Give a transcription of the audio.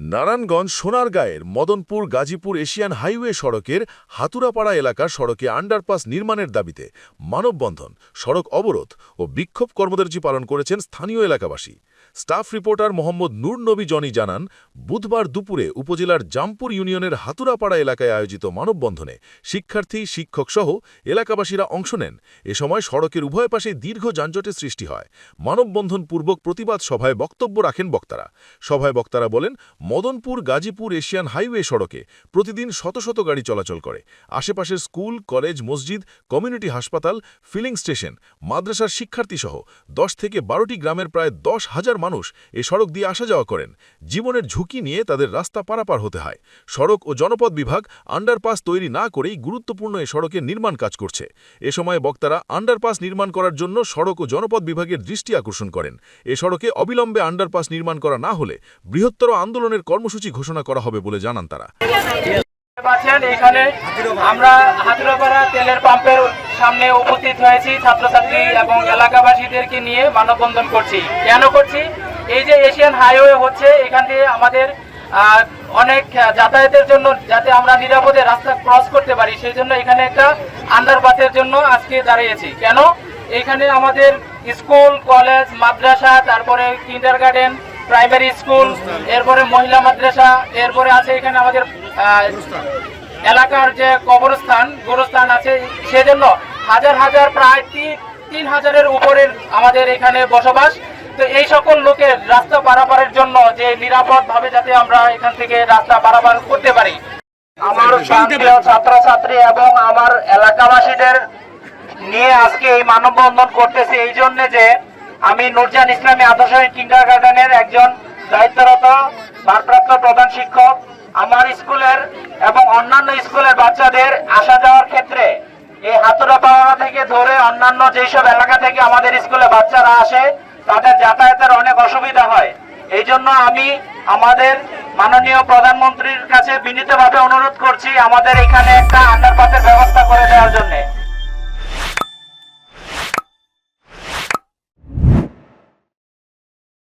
Narayanganj সোনারগাঁয়ের Madanpur Gazipur Asian highway সড়কের হাতুরাপাড়া এলাকার সড়কে আন্ডারপাস নির্মাণের দাবিতে মানববন্ধন, সড়ক অবরোধ ও বিক্ষোভ কর্মসূচি পালন করেছেন স্থানীয় এলাকাবাসী। স্টাফ রিপোর্টার মোহাম্মদ নূর নবী জনি জানান, বুধবার দুপুরে উপজেলার জামপুর ইউনিয়নের হাতুরাপাড়া এলাকায় আয়োজিত মানববন্ধনে শিক্ষার্থী, শিক্ষকসহ এলাকাবাসীরা অংশ নেন। এ সময় সড়কের উভয় পাশে দীর্ঘ যানজটের সৃষ্টি হয়। মানববন্ধনপূর্বক প্রতিবাদ সভায় বক্তব্য রাখেন বক্তারা। সভায় বক্তারা বলেন, মদনপুর গাজীপুর এশিয়ান হাইওয়ে সড়কে প্রতিদিন শত শত গাড়ি চলাচল করে। আশেপাশের স্কুল, কলেজ, মসজিদ, কমিউনিটি হাসপাতাল, ফিলিং স্টেশন, মাদ্রাসার শিক্ষার্থীসহ 10 থেকে 12টি গ্রামের প্রায় 10,000 মানুষ এ সড়ক দিয়ে আসা যাওয়া করেন। জীবনের ঝুঁকি নিয়ে তাদের রাস্তা পারাপার হতে হয়। সড়ক ও জনপদ বিভাগ আন্ডারপাস তৈরি না করেই গুরুত্বপূর্ণ এ সড়কের নির্মাণ কাজ করছে। এ সময় বক্তারা আন্ডারপাস নির্মাণ করার জন্য সড়ক ও জনপদ বিভাগের দৃষ্টি আকর্ষণ করেন। এ সড়কে অবিলম্বে আন্ডারপাস নির্মাণ করা না হলে বৃহত্তর আন্দোলনের কর্মসূচি ঘোষণা করা হবে বলে জানান তারা। এখানে আমরা হাতুরাপাড়া তেলের পাম্পের সামনে উপস্থিত হয়েছি, ছাত্রছাত্রী এবং এলাকাবাসীদেরকে নিয়ে মানববন্ধন করছি। কেন করছি? এই যে এশিয়ান হাইওয়ে হচ্ছে, এখান দিয়ে আমাদের অনেক যাতায়াতের জন্য, যাতে আমরা নিরাপদে রাস্তা ক্রস করতে পারি, সেই জন্য এখানে একটা আন্ডারপাসের জন্য আজকে দাঁড়িয়েছি। কেন? এখানে আমাদের স্কুল, কলেজ, মাদ্রাসা, তারপরে কিন্ডারগার্টেন, প্রাইমারি স্কুল, এরপরে মহিলা মাদ্রাসা, এরপরে আছে এখানে আমাদের এলাকার যে কবরস্থান, গোরস্থান আছে, সেজন্য হাজার হাজার প্রায় 3,000-এর উপরের আমাদের এখানে বসবাস। তো এই সকল লোকের রাস্তা পারাপারের জন্য যে নিরাপদ ভাবে যাতে আমরা এখান থেকে রাস্তা পারাপার করতে পারি, আমার ছাত্রছাত্রী এবং আমার এলাকাবাসীদের নিয়ে আজকে এই মানববন্ধন করতেছি এই জন্য যে আমি নুরজান ইসলামী আদর্শ কিন্ডারগার্টেনের একজন দায়িত্বরত ভারপ্রাপ্ত প্রধান শিক্ষক। আমার স্কুলের এবং অন্যান্য স্কুলের বাচ্চাদের আসা যাওয়ার ক্ষেত্রে এই হাতুরাপাড়া থেকে ধরে অন্যান্য যেসব এলাকা থেকে আমাদের স্কুলে বাচ্চারা আসে, তাদের যাতায়াতের অনেক অসুবিধা হয়। এই জন্য আমি আমাদের মাননীয় প্রধানমন্ত্রীর কাছে বিনীতভাবে অনুরোধ করছি, আমাদের এখানে একটা আন্ডারপাসের ব্যবস্থা